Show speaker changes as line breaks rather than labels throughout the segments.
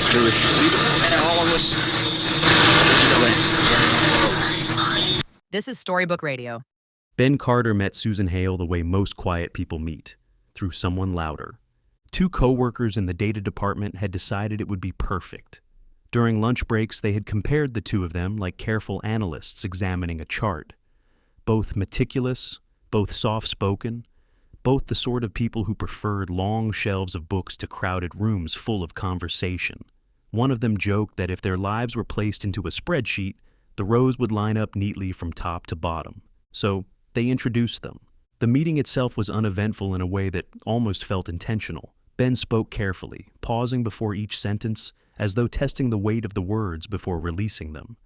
characters, and all of us originally.
This is Storybook Radio.
Ben Carter met Susan Hale the way most quiet people meet, through someone louder. Two co-workers in the data department had decided it would be perfect. During lunch breaks, they had compared the two of them like careful analysts examining a chart. Both meticulous, both soft-spoken, both the sort of people who preferred long shelves of books to crowded rooms full of conversation. One of them joked that if their lives were placed into a spreadsheet, the rows would line up neatly from top to bottom. So they introduced them. The meeting itself was uneventful in a way that almost felt intentional. Ben spoke carefully, pausing before each sentence, as though testing the weight of the words before releasing them.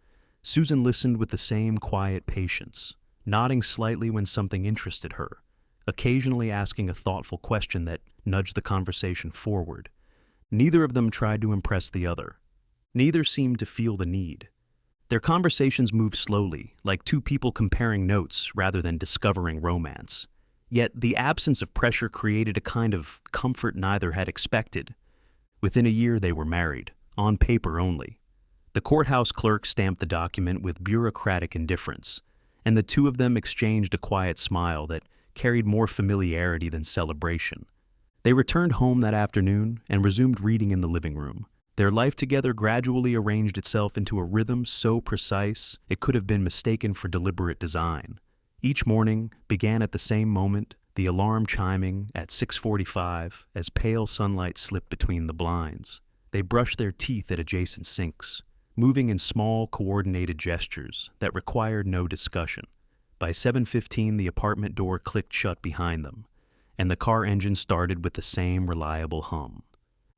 Susan listened with the same quiet patience, nodding slightly when something interested her, occasionally asking a thoughtful question that nudged the conversation forward. Neither of them tried to impress the other. Neither seemed to feel the need. Their conversations moved slowly, like two people comparing notes rather than discovering romance. Yet the absence of pressure created a kind of comfort neither had expected. Within a year they were married, on paper only. The courthouse clerk stamped the document with bureaucratic indifference, and the two of them exchanged a quiet smile that carried more familiarity than celebration. They returned home that afternoon and resumed reading in the living room. Their life together gradually arranged itself into a rhythm so precise it could have been mistaken for deliberate design. Each morning began at the same moment, the alarm chiming at 6:45 as pale sunlight slipped between the blinds. They brushed their teeth at adjacent sinks, moving in small, coordinated gestures that required no discussion. By 7:15, the apartment door clicked shut behind them, and the car engine started with the same reliable hum.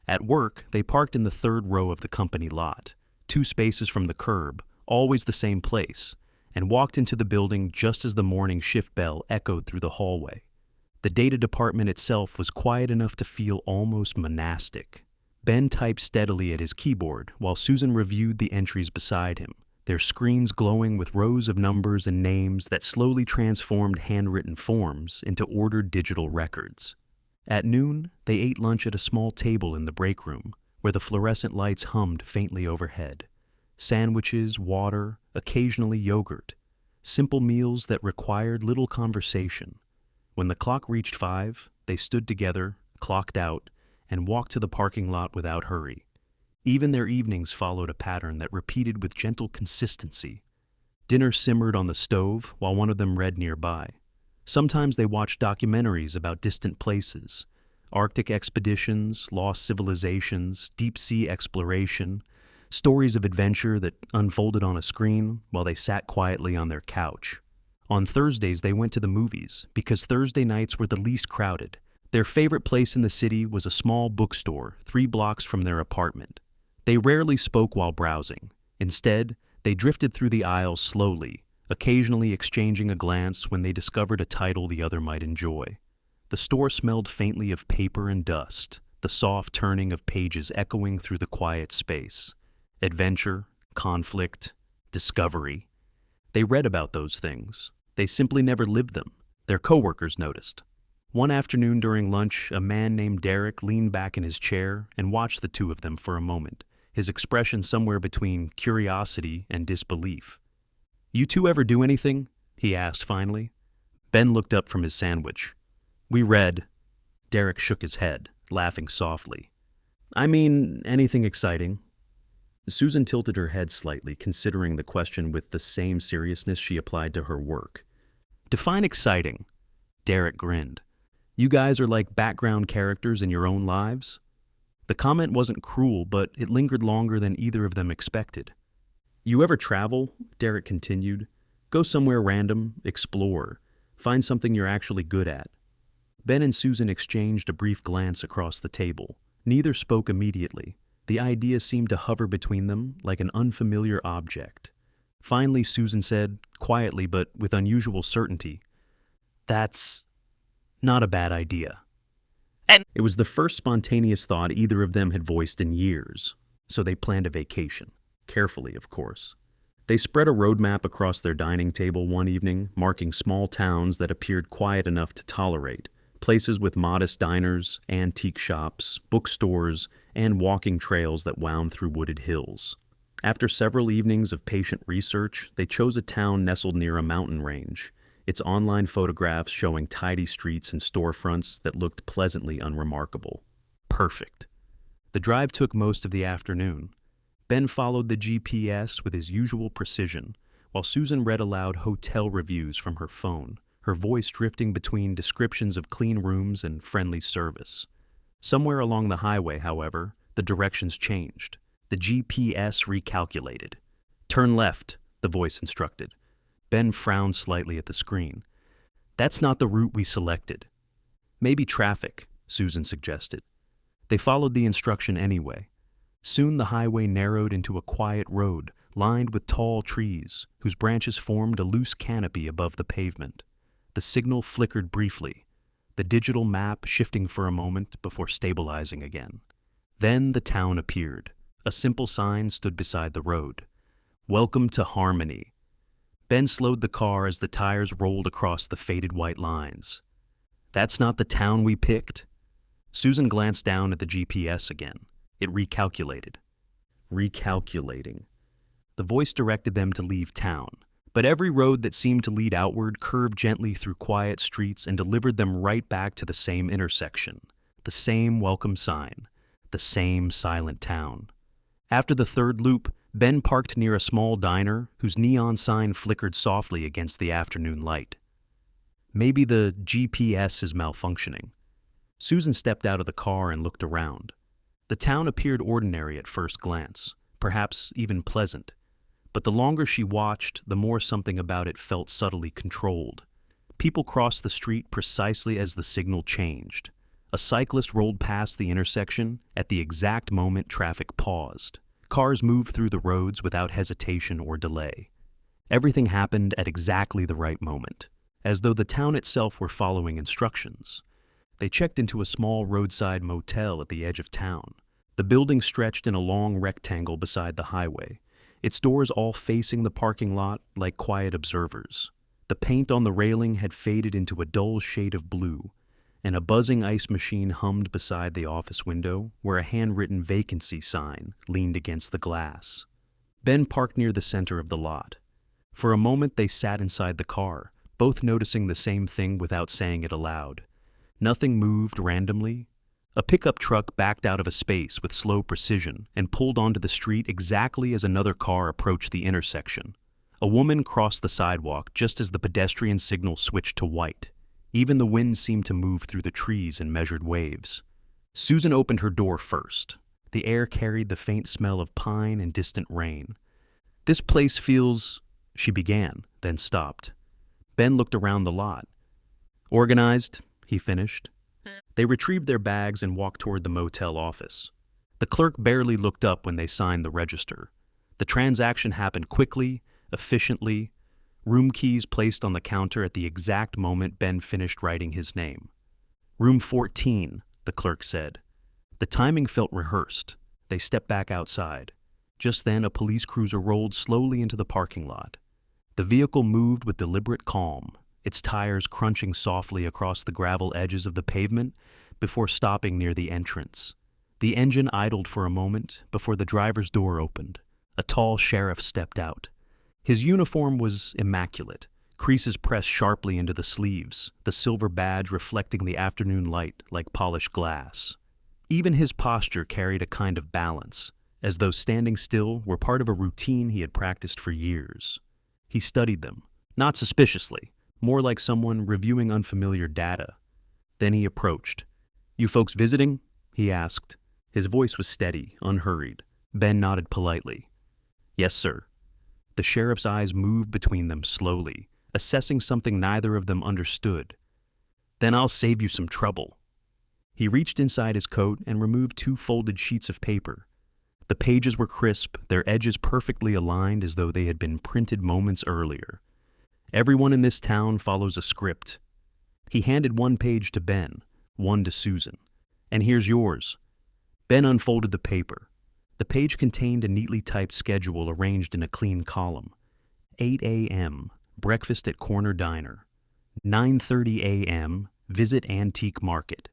At work, they parked in the third row of the company lot, 2 spaces from the curb, always the same place, and walked into the building just as the morning shift bell echoed through the hallway. The data department itself was quiet enough to feel almost monastic. Ben typed steadily at his keyboard while Susan reviewed the entries beside him, their screens glowing with rows of numbers and names that slowly transformed handwritten forms into ordered digital records. At noon, they ate lunch at a small table in the break room, where the fluorescent lights hummed faintly overhead. Sandwiches, water, occasionally yogurt. Simple meals that required little conversation. When the clock reached 5, they stood together, clocked out, and walked to the parking lot without hurry. Even their evenings followed a pattern that repeated with gentle consistency. Dinner simmered on the stove while one of them read nearby. Sometimes they watched documentaries about distant places, Arctic expeditions, lost civilizations, deep-sea exploration, stories of adventure that unfolded on a screen while they sat quietly on their couch. On Thursdays, they went to the movies because Thursday nights were the least crowded. Their favorite place in the city was a small bookstore 3 blocks from their apartment. They rarely spoke while browsing. Instead, they drifted through the aisles slowly, occasionally exchanging a glance when they discovered a title the other might enjoy. The store smelled faintly of paper and dust, the soft turning of pages echoing through the quiet space. Adventure, conflict, discovery. They read about those things. They simply never lived them. Their coworkers noticed. One afternoon during lunch, a man named Derek leaned back in his chair and watched the two of them for a moment, his expression somewhere between curiosity and disbelief. "You two ever do anything?" he asked finally. Ben looked up from his sandwich. "We read." Derek shook his head, laughing softly. "I mean, anything exciting." Susan tilted her head slightly, considering the question with the same seriousness she applied to her work. "Define exciting." Derek grinned. "You guys are like background characters in your own lives?" The comment wasn't cruel, but it lingered longer than either of them expected. "You ever travel?" Derek continued. "Go somewhere random, explore, find something you're actually good at." Ben and Susan exchanged a brief glance across the table. Neither spoke immediately. The idea seemed to hover between them like an unfamiliar object. Finally, Susan said, quietly but with unusual certainty, "That's not a bad idea." And it was the first spontaneous thought either of them had voiced in years, so they planned a vacation. Carefully, of course. They spread a road map across their dining table one evening, marking small towns that appeared quiet enough to tolerate, Places with modest diners, antique shops, bookstores, and walking trails that wound through wooded hills. After several evenings of patient research, they chose a town nestled near a mountain range, its online photographs showing tidy streets and storefronts that looked pleasantly unremarkable. Perfect. The drive took most of the afternoon. Ben followed the GPS with his usual precision, while Susan read aloud hotel reviews from her phone, her voice drifting between descriptions of clean rooms and friendly service. Somewhere along the highway, however, the directions changed. The GPS recalculated. "Turn left," the voice instructed. Ben frowned slightly at the screen. "That's not the route we selected." "Maybe traffic," Susan suggested. They followed the instruction anyway. Soon the highway narrowed into a quiet road lined with tall trees, whose branches formed a loose canopy above the pavement. The signal flickered briefly, the digital map shifting for a moment before stabilizing again. Then the town appeared. A simple sign stood beside the road. "Welcome to Harmony." Ben slowed the car as the tires rolled across the faded white lines. "That's not the town we picked." Susan glanced down at the GPS again. It recalculated. Recalculating. The voice directed them to leave town, but every road that seemed to lead outward curved gently through quiet streets and delivered them right back to the same intersection, the same welcome sign, the same silent town. After the third loop, Ben parked near a small diner whose neon sign flickered softly against the afternoon light. Maybe the GPS is malfunctioning. Susan stepped out of the car and looked around. The town appeared ordinary at first glance, perhaps even pleasant. But the longer she watched, the more something about it felt subtly controlled. People crossed the street precisely as the signal changed. A cyclist rolled past the intersection at the exact moment traffic paused. Cars moved through the roads without hesitation or delay. Everything happened at exactly the right moment, as though the town itself were following instructions. They checked into a small roadside motel at the edge of town. The building stretched in a long rectangle beside the highway, its doors all facing the parking lot like quiet observers. The paint on the railing had faded into a dull shade of blue, and a buzzing ice machine hummed beside the office window where a handwritten vacancy sign leaned against the glass. Ben parked near the center of the lot. For a moment they sat inside the car, both noticing the same thing without saying it aloud. Nothing moved randomly. A pickup truck backed out of a space with slow precision and pulled onto the street exactly as another car approached the intersection. A woman crossed the sidewalk just as the pedestrian signal switched to white. Even the wind seemed to move through the trees in measured waves. Susan opened her door first. The air carried the faint smell of pine and distant rain. "This place feels—" she began, then stopped. Ben looked around the lot. "Organized," he finished. They retrieved their bags and walked toward the motel office. The clerk barely looked up when they signed the register. The transaction happened quickly, efficiently, room keys placed on the counter at the exact moment Ben finished writing his name. "Room 14, the clerk said. The timing felt rehearsed. They stepped back outside. Just then, a police cruiser rolled slowly into the parking lot. The vehicle moved with deliberate calm, its tires crunching softly across the gravel edges of the pavement before stopping near the entrance. The engine idled for a moment before the driver's door opened. A tall sheriff stepped out. His uniform was immaculate, creases pressed sharply into the sleeves, the silver badge reflecting the afternoon light like polished glass. Even his posture carried a kind of balance, as though standing still were part of a routine he had practiced for years. He studied them, not suspiciously, more like someone reviewing unfamiliar data. Then he approached. "You folks visiting?" he asked. His voice was steady, unhurried. Ben nodded politely. "Yes, sir." The sheriff's eyes moved between them slowly, assessing something neither of them understood. "Then I'll save you some trouble." He reached inside his coat and removed 2 folded sheets of paper. The pages were crisp, their edges perfectly aligned as though they had been printed moments earlier. "Everyone in this town follows a script." He handed 1 page to Ben, 1 to Susan. "And here's yours." Ben unfolded the paper. The page contained a neatly typed schedule arranged in a clean column. 8 a.m., breakfast at Corner Diner. 9:30 a.m., visit Antique Market.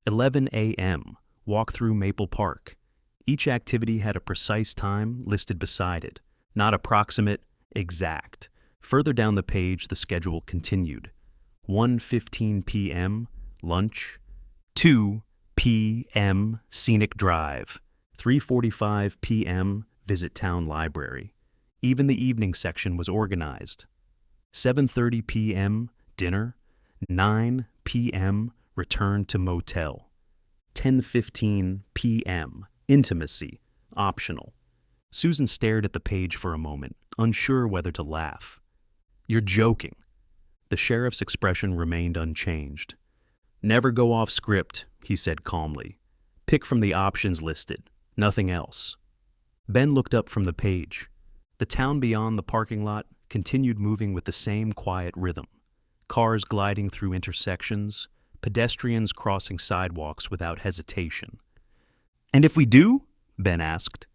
11 a.m., walk through Maple Park. Each activity had a precise time listed beside it, not approximate, exact. Further down the page, the schedule continued. 1:15 p.m., lunch. 2 p.m., scenic drive. 3:45 p.m., visit town library. Even the evening section was organized. 7:30 p.m., dinner. 9 p.m., return to motel. 10:15 p.m., intimacy, optional. Susan stared at the page for a moment, unsure whether to laugh. "You're joking." The sheriff's expression remained unchanged. "Never go off script," he said calmly. "Pick from the options listed, nothing else." Ben looked up from the page. The town beyond the parking lot continued moving with the same quiet rhythm. Cars gliding through intersections, pedestrians crossing sidewalks without hesitation. "And if we do?" Ben asked.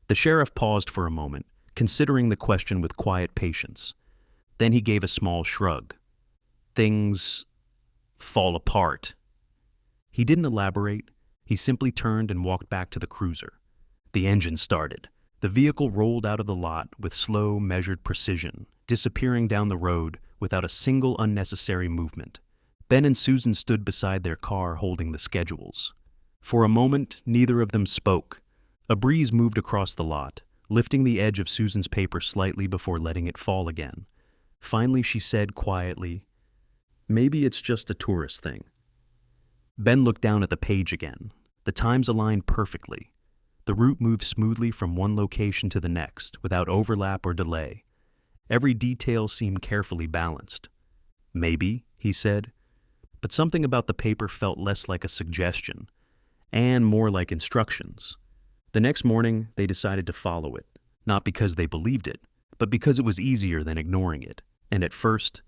The sheriff paused for a moment, considering the question with quiet patience. Then he gave a small shrug. "Things fall apart." He didn't elaborate. He simply turned and walked back to the cruiser. The engine started. The vehicle rolled out of the lot with slow, measured precision, disappearing down the road without a single unnecessary movement. Ben and Susan stood beside their car holding the schedules. For a moment, neither of them spoke. A breeze moved across the lot, lifting the edge of Susan's paper slightly before letting it fall again. Finally, she said quietly, "Maybe it's just a tourist thing." Ben looked down at the page again. The times aligned perfectly. The route moved smoothly from one location to the next, without overlap or delay. Every detail seemed carefully balanced. "Maybe," he said, but something about the paper felt less like a suggestion, and more like instructions. The next morning, they decided to follow it, not because they believed it, but because it was easier than ignoring it. And at first,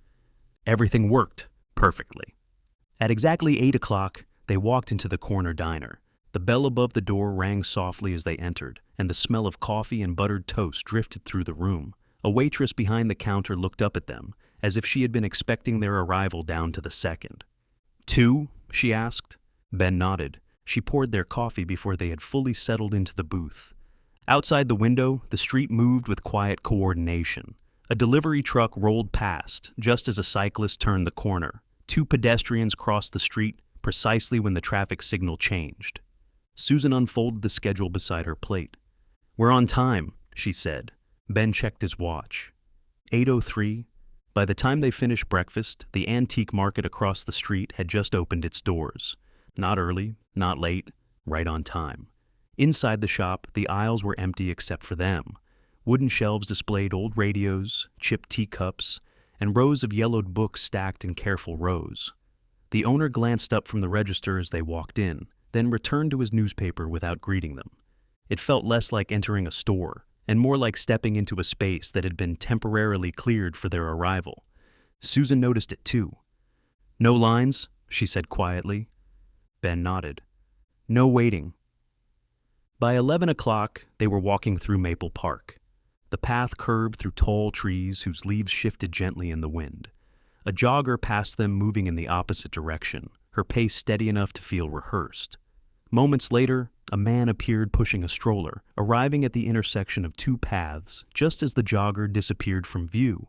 everything worked perfectly. At exactly 8 o'clock, they walked into the corner diner. The bell above the door rang softly as they entered, and the smell of coffee and buttered toast drifted through the room. A waitress behind the counter looked up at them, as if she had been expecting their arrival down to the second. "Two?" she asked. Ben nodded. She poured their coffee before they had fully settled into the booth. Outside the window, the street moved with quiet coordination. A delivery truck rolled past, just as a cyclist turned the corner. Two pedestrians crossed the street precisely when the traffic signal changed. Susan unfolded the schedule beside her plate. "We're on time," she said. Ben checked his watch. 8:03. By the time they finished breakfast, the antique market across the street had just opened its doors. Not early, not late, right on time. Inside the shop, the aisles were empty except for them. Wooden shelves displayed old radios, chipped teacups, and rows of yellowed books stacked in careful rows. The owner glanced up from the register as they walked in, then returned to his newspaper without greeting them. It felt less like entering a store, and more like stepping into a space that had been temporarily cleared for their arrival. Susan noticed it too. "No lines?" she said quietly. Ben nodded. "No waiting." By 11 o'clock, they were walking through Maple Park. The path curved through tall trees whose leaves shifted gently in the wind. A jogger passed them moving in the opposite direction, her pace steady enough to feel rehearsed. Moments later, a man appeared pushing a stroller, arriving at the intersection of two paths just as the jogger disappeared from view.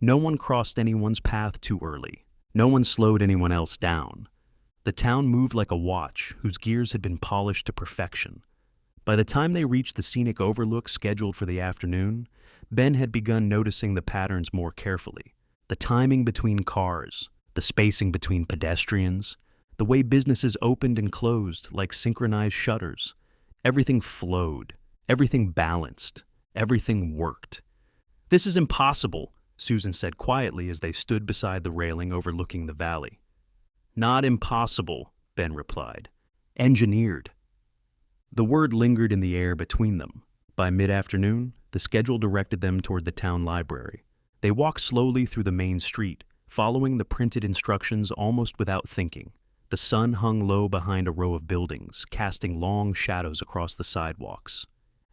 No one crossed anyone's path too early. No one slowed anyone else down. The town moved like a watch whose gears had been polished to perfection. By the time they reached the scenic overlook scheduled for the afternoon, Ben had begun noticing the patterns more carefully. The timing between cars, the spacing between pedestrians, the way businesses opened and closed like synchronized shutters. Everything flowed, everything balanced, everything worked. "This is impossible," Susan said quietly as they stood beside the railing overlooking the valley. "Not impossible," Ben replied. "Engineered." The word lingered in the air between them. By mid-afternoon, the schedule directed them toward the town library. They walked slowly through the main street, following the printed instructions almost without thinking. The sun hung low behind a row of buildings, casting long shadows across the sidewalks.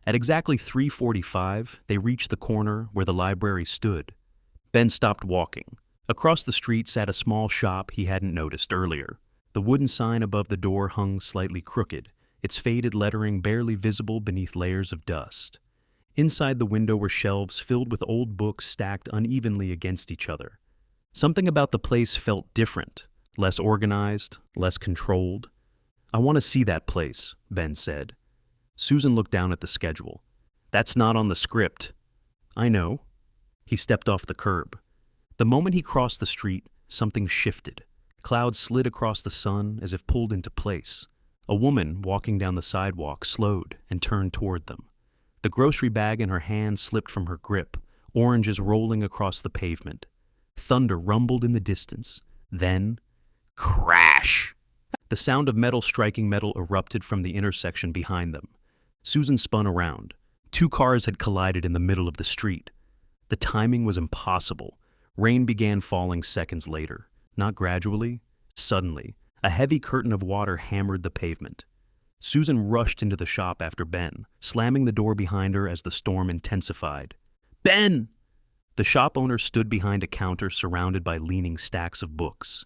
At exactly 3:45, they reached the corner where the library stood. Ben stopped walking. Across the street sat a small shop he hadn't noticed earlier. The wooden sign above the door hung slightly crooked, its faded lettering barely visible beneath layers of dust. Inside the window were shelves filled with old books stacked unevenly against each other. Something about the place felt different, less organized, less controlled. "I want to see that place," Ben said. Susan looked down at the schedule. "That's not on the script." "I know." He stepped off the curb. The moment he crossed the street, something shifted. Clouds slid across the sun as if pulled into place. A woman walking down the sidewalk slowed and turned toward them. The grocery bag in her hand slipped from her grip, oranges rolling across the pavement. Thunder rumbled in the distance. Then, crash! The sound of metal striking metal erupted from the intersection behind them. Susan spun around. Two cars had collided in the middle of the street. The timing was impossible. Rain began falling seconds later. Not gradually, suddenly. A heavy curtain of water hammered the pavement. Susan rushed into the shop after Ben, slamming the door behind her as the storm intensified. "Ben!" The shop owner stood behind a counter surrounded by leaning stacks of books.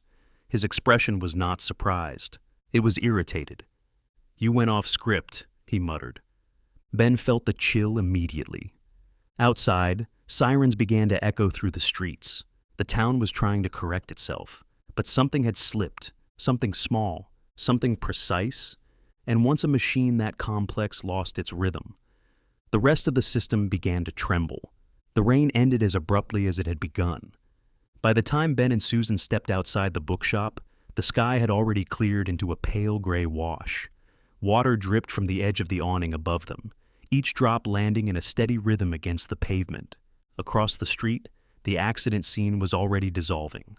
His expression was not surprised. It was irritated. "You went off script," he muttered. Ben felt the chill immediately. Outside, sirens began to echo through the streets. The town was trying to correct itself, but something had slipped, something small, something precise, and once a machine that complex lost its rhythm, the rest of the system began to tremble. The rain ended as abruptly as it had begun. By the time Ben and Susan stepped outside the bookshop, the sky had already cleared into a pale gray wash. Water dripped from the edge of the awning above them, each drop landing in a steady rhythm against the pavement. Across the street, the accident scene was already dissolving.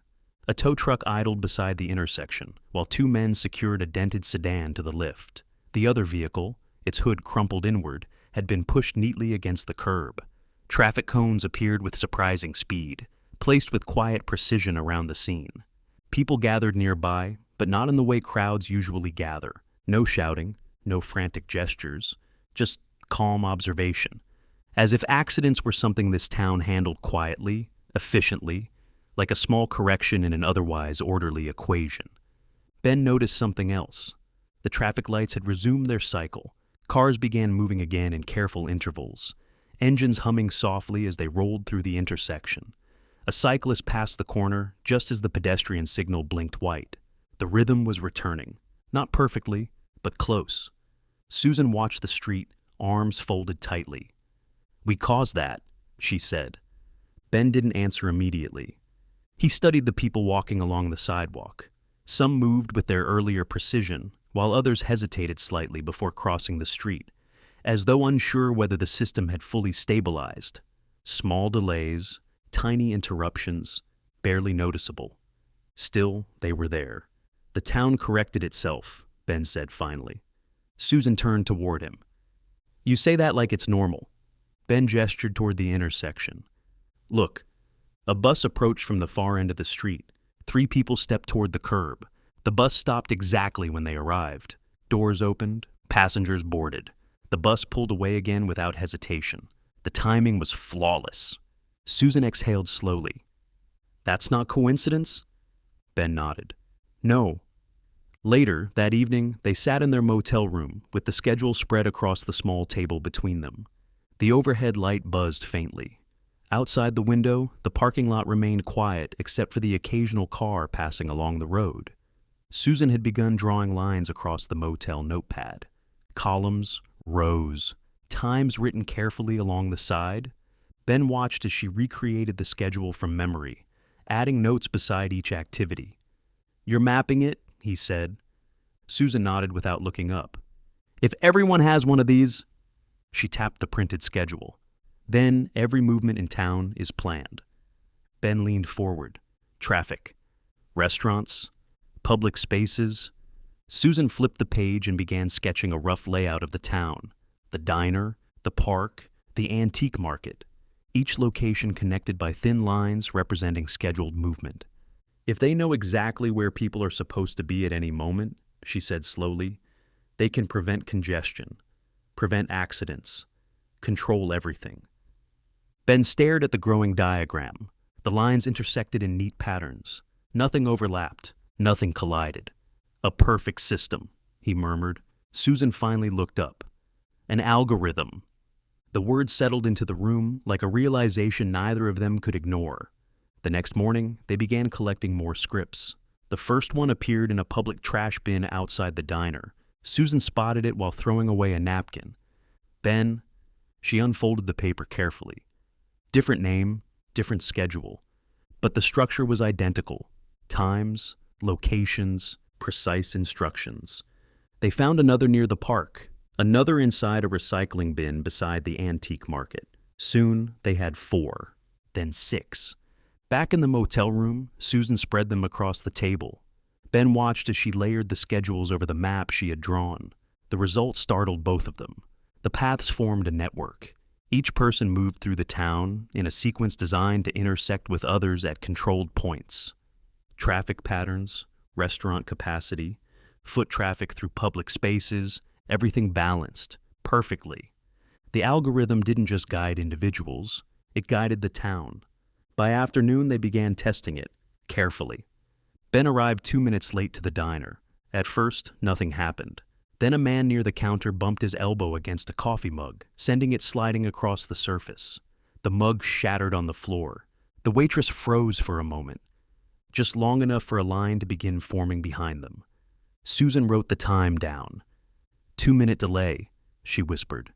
A tow truck idled beside the intersection, while two men secured a dented sedan to the lift. The other vehicle, its hood crumpled inward, had been pushed neatly against the curb. Traffic cones appeared with surprising speed, placed with quiet precision around the scene. People gathered nearby, but not in the way crowds usually gather. No shouting, no frantic gestures, just calm observation. As if accidents were something this town handled quietly, efficiently, like a small correction in an otherwise orderly equation. Ben noticed something else. The traffic lights had resumed their cycle. Cars began moving again in careful intervals, engines humming softly as they rolled through the intersection. A cyclist passed the corner just as the pedestrian signal blinked white. The rhythm was returning, not perfectly, but close. Susan watched the street, arms folded tightly. "We caused that," she said. Ben didn't answer immediately. He studied the people walking along the sidewalk. Some moved with their earlier precision, while others hesitated slightly before crossing the street, as though unsure whether the system had fully stabilized. Small delays, tiny interruptions, barely noticeable. Still, they were there. "The town corrected itself," Ben said finally. Susan turned toward him. "You say that like it's normal." Ben gestured toward the intersection. "Look." A bus approached from the far end of the street. Three people stepped toward the curb. The bus stopped exactly when they arrived. Doors opened, passengers boarded. The bus pulled away again without hesitation. The timing was flawless. Susan exhaled slowly. "That's not coincidence?" Ben nodded. "No." Later, that evening, they sat in their motel room, with the schedule spread across the small table between them. The overhead light buzzed faintly. Outside the window, the parking lot remained quiet except for the occasional car passing along the road. Susan had begun drawing lines across the motel notepad. Columns, rows, times written carefully along the side. Ben watched as she recreated the schedule from memory, adding notes beside each activity. "You're mapping it," he said. Susan nodded without looking up. "If everyone has one of these..." She tapped the printed schedule. "Then every movement in town is planned." Ben leaned forward. Traffic. Restaurants. Public spaces. Susan flipped the page and began sketching a rough layout of the town. The diner, the park, the antique market. Each location connected by thin lines representing scheduled movement. "If they know exactly where people are supposed to be at any moment," she said slowly, "they can prevent congestion, prevent accidents, control everything." Ben stared at the growing diagram. The lines intersected in neat patterns. Nothing overlapped. Nothing collided. A perfect system, he murmured. Susan finally looked up. An algorithm. The words settled into the room like a realization neither of them could ignore. The next morning, they began collecting more scripts. The first one appeared in a public trash bin outside the diner. Susan spotted it while throwing away a napkin. Ben, she unfolded the paper carefully. Different name, different schedule. But the structure was identical. Times, locations, precise instructions. They found another near the park, another inside a recycling bin beside the antique market. Soon, they had 4, then 6. Back in the motel room, Susan spread them across the table. Ben watched as she layered the schedules over the map she had drawn. The result startled both of them. The paths formed a network. Each person moved through the town in a sequence designed to intersect with others at controlled points. Traffic patterns, restaurant capacity, foot traffic through public spaces, everything balanced, perfectly. The algorithm didn't just guide individuals, it guided the town. By afternoon, they began testing it, carefully. Ben arrived 2 minutes late to the diner. At first, nothing happened. Then a man near the counter bumped his elbow against a coffee mug, sending it sliding across the surface. The mug shattered on the floor. The waitress froze for a moment, just long enough for a line to begin forming behind them. Susan wrote the time down. 2-minute delay, she whispered.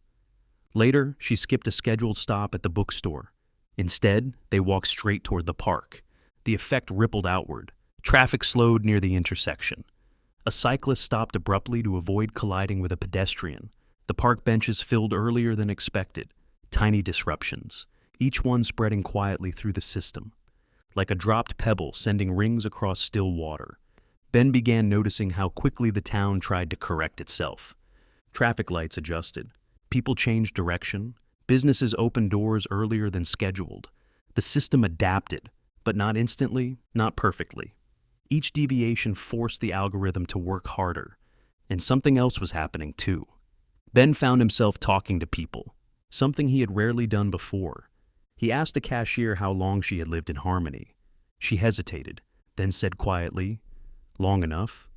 Later, she skipped a scheduled stop at the bookstore. Instead, they walked straight toward the park. The effect rippled outward. Traffic slowed near the intersection. A cyclist stopped abruptly to avoid colliding with a pedestrian. The park benches filled earlier than expected. Tiny disruptions, each one spreading quietly through the system. Like a dropped pebble sending rings across still water. Ben began noticing how quickly the town tried to correct itself. Traffic lights adjusted. People changed direction. Businesses opened doors earlier than scheduled. The system adapted, but not instantly, not perfectly. Each deviation forced the algorithm to work harder, and something else was happening too. Ben found himself talking to people, something he had rarely done before. He asked a cashier how long she had lived in Harmony. She hesitated, then said quietly, "Long enough."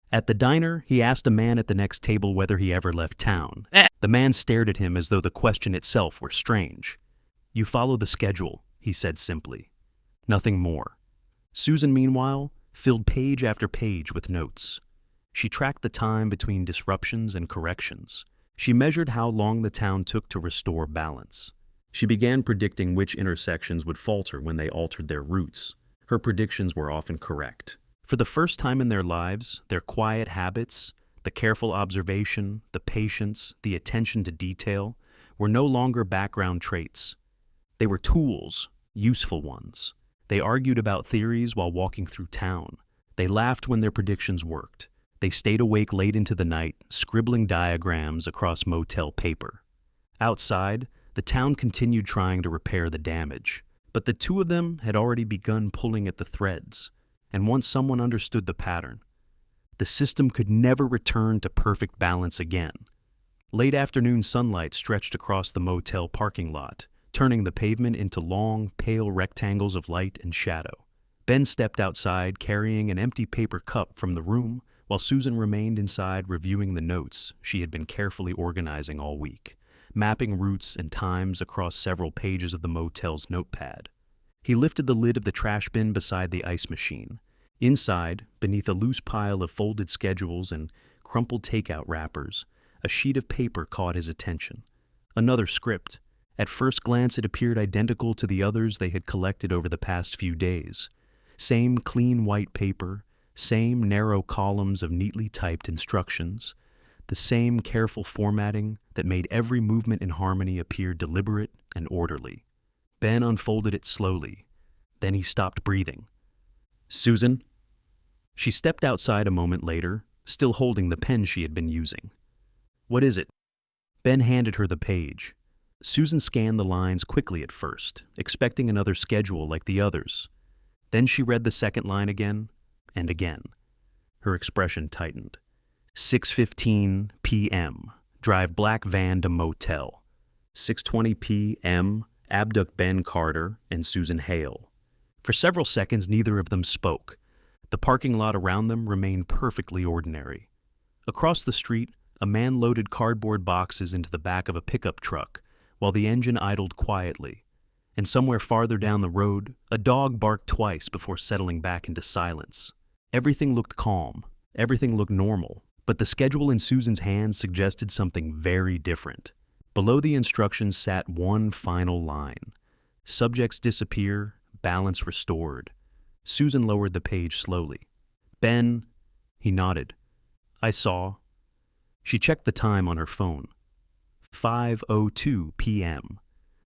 At the diner, he asked a man at the next table whether he ever left town. The man stared at him as though the question itself were strange. "You follow the schedule," he said simply. Nothing more. Susan, meanwhile, filled page after page with notes. She tracked the time between disruptions and corrections. She measured how long the town took to restore balance. She began predicting which intersections would falter when they altered their routes. Her predictions were often correct. For the first time in their lives, their quiet habits, the careful observation, the patience, the attention to detail, were no longer background traits. They were tools, useful ones. They argued about theories while walking through town. They laughed when their predictions worked. They stayed awake late into the night, scribbling diagrams across motel paper. Outside, the town continued trying to repair the damage. But the two of them had already begun pulling at the threads. And once someone understood the pattern, the system could never return to perfect balance again. Late afternoon sunlight stretched across the motel parking lot, turning the pavement into long, pale rectangles of light and shadow. Ben stepped outside carrying an empty paper cup from the room, while Susan remained inside reviewing the notes she had been carefully organizing all week, mapping routes and times across several pages of the motel's notepad. He lifted the lid of the trash bin beside the ice machine. Inside, beneath a loose pile of folded schedules and crumpled takeout wrappers, a sheet of paper caught his attention. Another script. At first glance, it appeared identical to the others they had collected over the past few days. Same clean white paper, same narrow columns of neatly typed instructions, the same careful formatting that made every movement in Harmony appear deliberate and orderly. Ben unfolded it slowly. Then he stopped breathing. "Susan?" She stepped outside a moment later, still holding the pen she had been using. "What is it?" Ben handed her the page. Susan scanned the lines quickly at first, expecting another schedule like the others. Then she read the second line again and again. Her expression tightened. 6:15 p.m. Drive black van to motel. 6:20 p.m. Abduct Ben Carter and Susan Hale. For several seconds, neither of them spoke. The parking lot around them remained perfectly ordinary. Across the street, a man loaded cardboard boxes into the back of a pickup truck, while the engine idled quietly. And somewhere farther down the road, a dog barked twice before settling back into silence. Everything looked calm. Everything looked normal. But the schedule in Susan's hands suggested something very different. Below the instructions sat one final line. Subjects disappear, balance restored. Susan lowered the page slowly. Ben, he nodded. I saw. She checked the time on her phone. 5:02 p.m.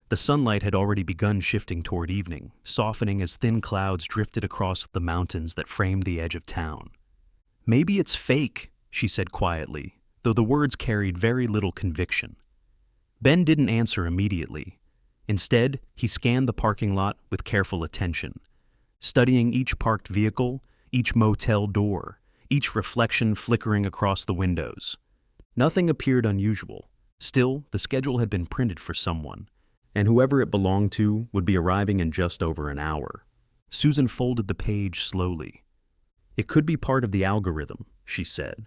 The sunlight had already begun shifting toward evening, softening as thin clouds drifted across the mountains that framed the edge of town. Maybe it's fake, she said quietly, though the words carried very little conviction. Ben didn't answer immediately. Instead, he scanned the parking lot with careful attention, studying each parked vehicle, each motel door, each reflection flickering across the windows. Nothing appeared unusual. Still, the schedule had been printed for someone, and whoever it belonged to would be arriving in just over an hour. Susan folded the page slowly. It could be part of the algorithm, she said.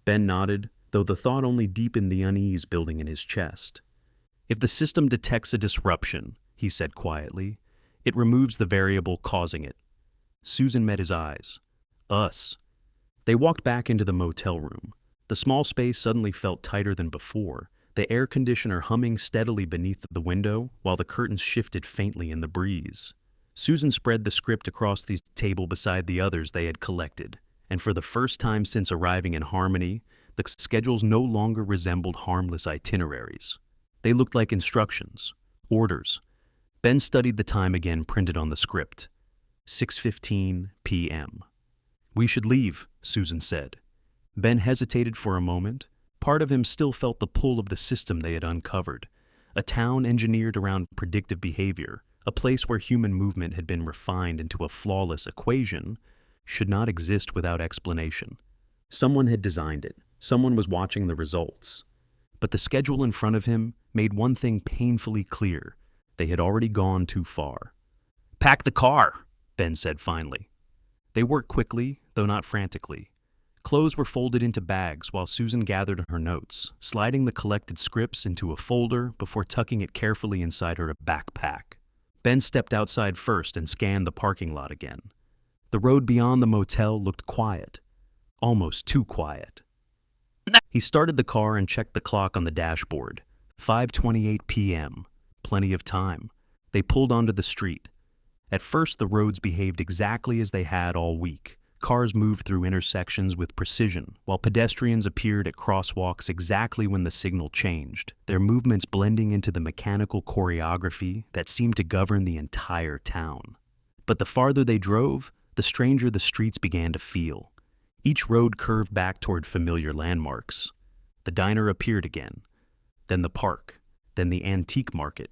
Ben nodded, though the thought only deepened the unease building in his chest. If the system detects a disruption, he said quietly, it removes the variable causing it. Susan met his eyes. Us. They walked back into the motel room. The small space suddenly felt tighter than before, the air conditioner humming steadily beneath the window while the curtains shifted faintly in the breeze. Susan spread the script across the table beside the others they had collected, and for the first time since arriving in Harmony, the schedules no longer resembled harmless itineraries. They looked like instructions, orders. Ben studied the time again printed on the script. 6:15 p.m. We should leave, Susan said. Ben hesitated for a moment. Part of him still felt the pull of the system they had uncovered. A town engineered around predictive behavior, a place where human movement had been refined into a flawless equation, should not exist without explanation. Someone had designed it. Someone was watching the results. But the schedule in front of him made one thing painfully clear. They had already gone too far. Pack the car, Ben said finally. They worked quickly, though not frantically. Clothes were folded into bags while Susan gathered her notes, sliding the collected scripts into a folder before tucking it carefully inside her backpack. Ben stepped outside first and scanned the parking lot again. The road beyond the motel looked quiet, almost too quiet. He started the car and checked the clock on the dashboard. 5:28 p.m. Plenty of time. They pulled onto the street. At first, the roads behaved exactly as they had all week. Cars moved through intersections with precision, while pedestrians appeared at crosswalks exactly when the signal changed, their movements blending into the mechanical choreography that seemed to govern the entire town. But the farther they drove, the stranger the streets began to feel. Each road curved back toward familiar landmarks. The diner appeared again, then the park, then the antique market.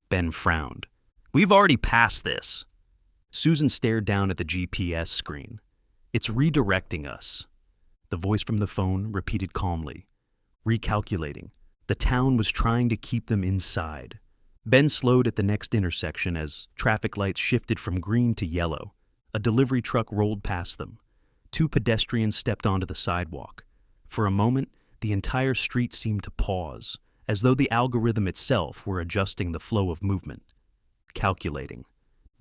Ben frowned. We've already passed this. Susan stared down at the GPS screen. It's redirecting us. The voice from the phone repeated calmly. Recalculating. The town was trying to keep them inside. Ben slowed at the next intersection as traffic lights shifted from green to yellow. A delivery truck rolled past them. Two pedestrians stepped onto the sidewalk. For a moment, the entire street seemed to pause, as though the algorithm itself were adjusting the flow of movement. Calculating.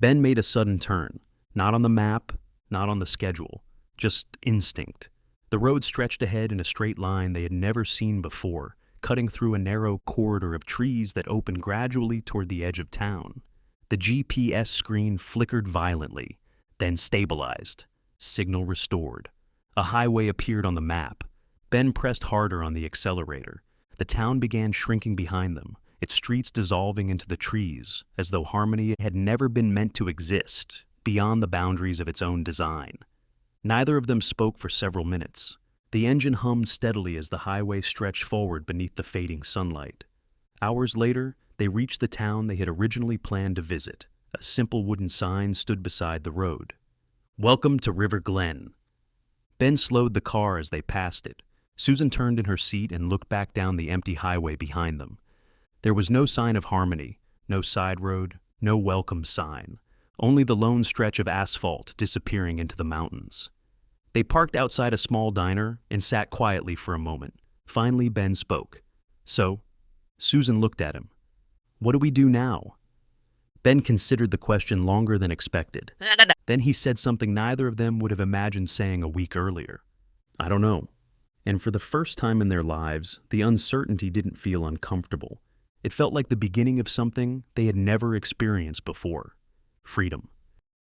Ben made a sudden turn, not on the map, not on the schedule, just instinct. The road stretched ahead in a straight line they had never seen before, cutting through a narrow corridor of trees that opened gradually toward the edge of town. The GPS screen flickered violently, then stabilized. Signal restored. A highway appeared on the map. Ben pressed harder on the accelerator. The town began shrinking behind them, its streets dissolving into the trees, as though Harmony had never been meant to exist, beyond the boundaries of its own design. Neither of them spoke for several minutes. The engine hummed steadily as the highway stretched forward beneath the fading sunlight. Hours later, they reached the town they had originally planned to visit. A simple wooden sign stood beside the road. Welcome to River Glen. Ben slowed the car as they passed it. Susan turned in her seat and looked back down the empty highway behind them. There was no sign of Harmony, no side road, no welcome sign. only the lone stretch of asphalt disappearing into the mountains. They parked outside a small diner and sat quietly for a moment. Finally, Ben spoke. "So?" Susan looked at him. "What do we do now?" Ben considered the question longer than expected. Then he said something neither of them would have imagined saying a week earlier. "I don't know." And for the first time in their lives, the uncertainty didn't feel uncomfortable. It felt like the beginning of something they had never experienced before. Freedom.